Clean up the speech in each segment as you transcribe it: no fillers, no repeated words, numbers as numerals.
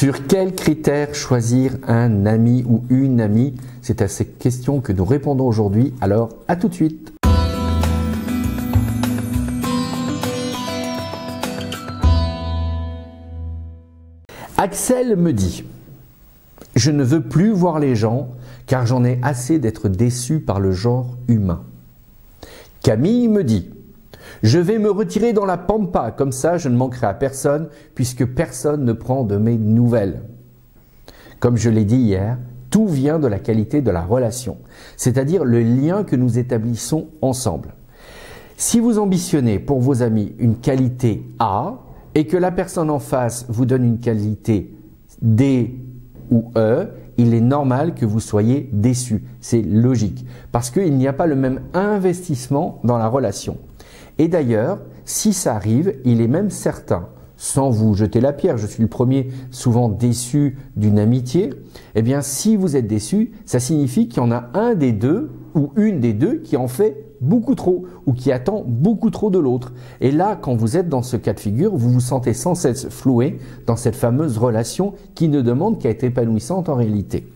Sur quels critères choisir un ami ou une amie? C'est à ces questions que nous répondons aujourd'hui, alors à tout de suite. Axel me dit « Je ne veux plus voir les gens car j'en ai assez d'être déçu par le genre humain. » Camille me dit « Je vais me retirer dans la pampa, comme ça je ne manquerai à personne puisque personne ne prend de mes nouvelles. » Comme je l'ai dit hier, tout vient de la qualité de la relation, c'est-à-dire le lien que nous établissons ensemble. Si vous ambitionnez pour vos amis une qualité A et que la personne en face vous donne une qualité D ou E, il est normal que vous soyez déçu. C'est logique parce qu'il n'y a pas le même investissement dans la relation. Et d'ailleurs, si ça arrive, il est même certain, sans vous jeter la pierre, je suis le premier souvent déçu d'une amitié, eh bien si vous êtes déçu, ça signifie qu'il y en a un des deux ou une des deux qui en fait beaucoup trop ou qui attend beaucoup trop de l'autre. Et là, quand vous êtes dans ce cas de figure, vous vous sentez sans cesse floué dans cette fameuse relation qui ne demande qu'à être épanouissante en réalité.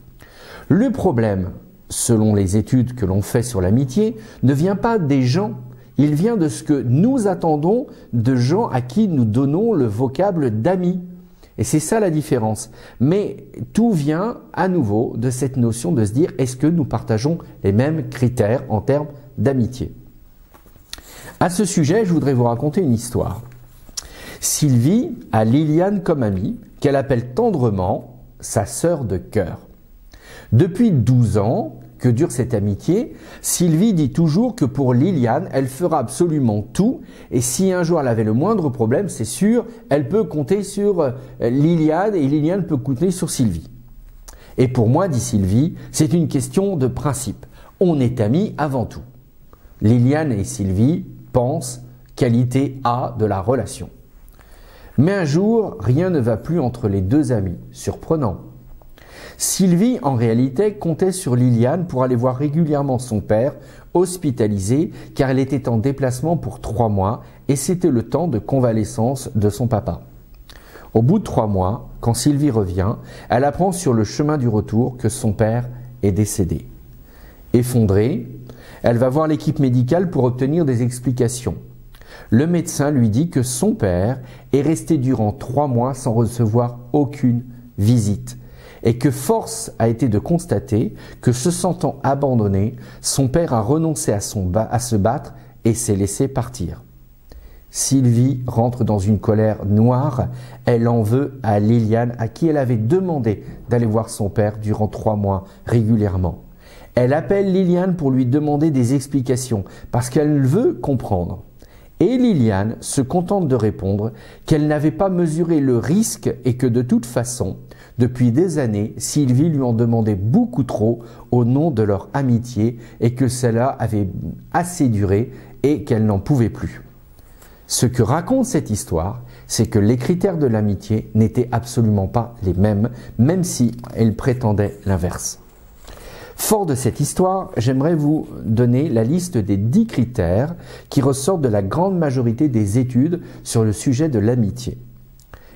Le problème, selon les études que l'on fait sur l'amitié, ne vient pas des gens. Il vient de ce que nous attendons de gens à qui nous donnons le vocable d'amis. Et c'est ça la différence. Mais tout vient à nouveau de cette notion de se dire est-ce que nous partageons les mêmes critères en termes d'amitié. À ce sujet, je voudrais vous raconter une histoire. Sylvie a Liliane comme amie, qu'elle appelle tendrement sa sœur de cœur. Depuis 12 ans que dure cette amitié, Sylvie dit toujours que pour Liliane, elle fera absolument tout et si un jour elle avait le moindre problème, c'est sûr, elle peut compter sur Liliane et Liliane peut compter sur Sylvie. Et pour moi, dit Sylvie, c'est une question de principe. On est amis avant tout. Liliane et Sylvie pensent qualité A de la relation. Mais un jour, rien ne va plus entre les deux amis. Surprenant. Sylvie, en réalité, comptait sur Liliane pour aller voir régulièrement son père, hospitalisé, car elle était en déplacement pour 3 mois et c'était le temps de convalescence de son papa. Au bout de 3 mois, quand Sylvie revient, elle apprend sur le chemin du retour que son père est décédé. Effondrée, elle va voir l'équipe médicale pour obtenir des explications. Le médecin lui dit que son père est resté durant 3 mois sans recevoir aucune visite et que force a été de constater que se sentant abandonné, son père a renoncé à se battre et s'est laissé partir. Sylvie rentre dans une colère noire, elle en veut à Liliane à qui elle avait demandé d'aller voir son père durant 3 mois régulièrement. Elle appelle Liliane pour lui demander des explications parce qu'elle veut comprendre. Et Liliane se contente de répondre qu'elle n'avait pas mesuré le risque et que de toute façon, depuis des années, Sylvie lui en demandait beaucoup trop au nom de leur amitié et que cela avait assez duré et qu'elle n'en pouvait plus. Ce que raconte cette histoire, c'est que les critères de l'amitié n'étaient absolument pas les mêmes, même si elle prétendait l'inverse. Fort de cette histoire, j'aimerais vous donner la liste des 10 critères qui ressortent de la grande majorité des études sur le sujet de l'amitié.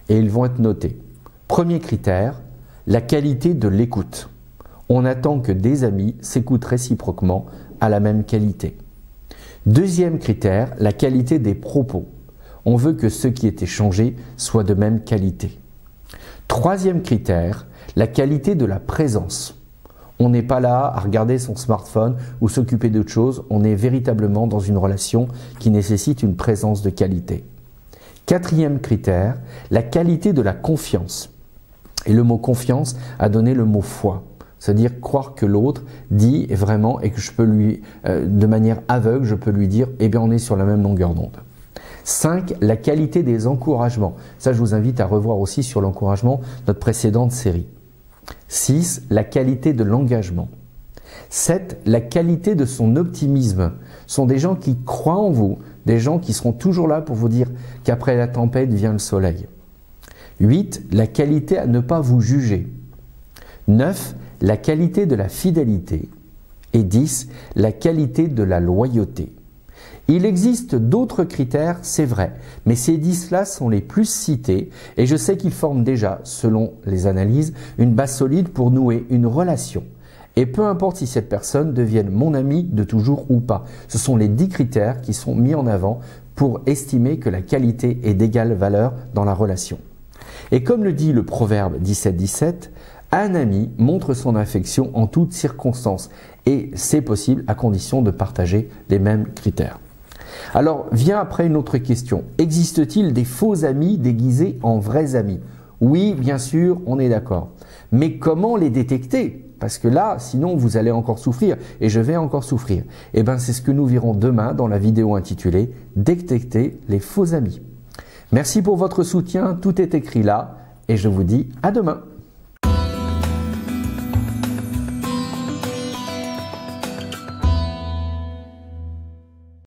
Et ils vont être notés. Premier critère, la qualité de l'écoute. On attend que des amis s'écoutent réciproquement à la même qualité. Deuxième critère, la qualité des propos. On veut que ce qui est échangé soit de même qualité. Troisième critère, la qualité de la présence. On n'est pas là à regarder son smartphone ou s'occuper d'autre chose, on est véritablement dans une relation qui nécessite une présence de qualité. Quatrième critère, la qualité de la confiance. Et le mot confiance a donné le mot foi, c'est-à-dire croire que l'autre dit vraiment et que je peux lui, de manière aveugle, je peux lui dire, eh bien on est sur la même longueur d'onde. 5. La qualité des encouragements. Ça, je vous invite à revoir aussi sur l'encouragement notre précédente série. 6. La qualité de l'engagement. 7. La qualité de son optimisme. Ce sont des gens qui croient en vous, des gens qui seront toujours là pour vous dire qu'après la tempête vient le soleil. 8. La qualité à ne pas vous juger. 9. La qualité de la fidélité. Et 10. La qualité de la loyauté. Il existe d'autres critères, c'est vrai, mais ces 10-là sont les plus cités et je sais qu'ils forment déjà, selon les analyses, une base solide pour nouer une relation. Et peu importe si cette personne devienne mon ami de toujours ou pas, ce sont les 10 critères qui sont mis en avant pour estimer que la qualité est d'égale valeur dans la relation. Et comme le dit le proverbe 17-17, un ami montre son affection en toutes circonstances et c'est possible à condition de partager les mêmes critères. Alors vient après une autre question. Existe-t-il des faux amis déguisés en vrais amis? Oui, bien sûr, on est d'accord. Mais comment les détecter? Parce que là, sinon vous allez encore souffrir et je vais encore souffrir. Et bien c'est ce que nous verrons demain dans la vidéo intitulée « Détecter les faux amis ». Merci pour votre soutien, tout est écrit là et je vous dis à demain.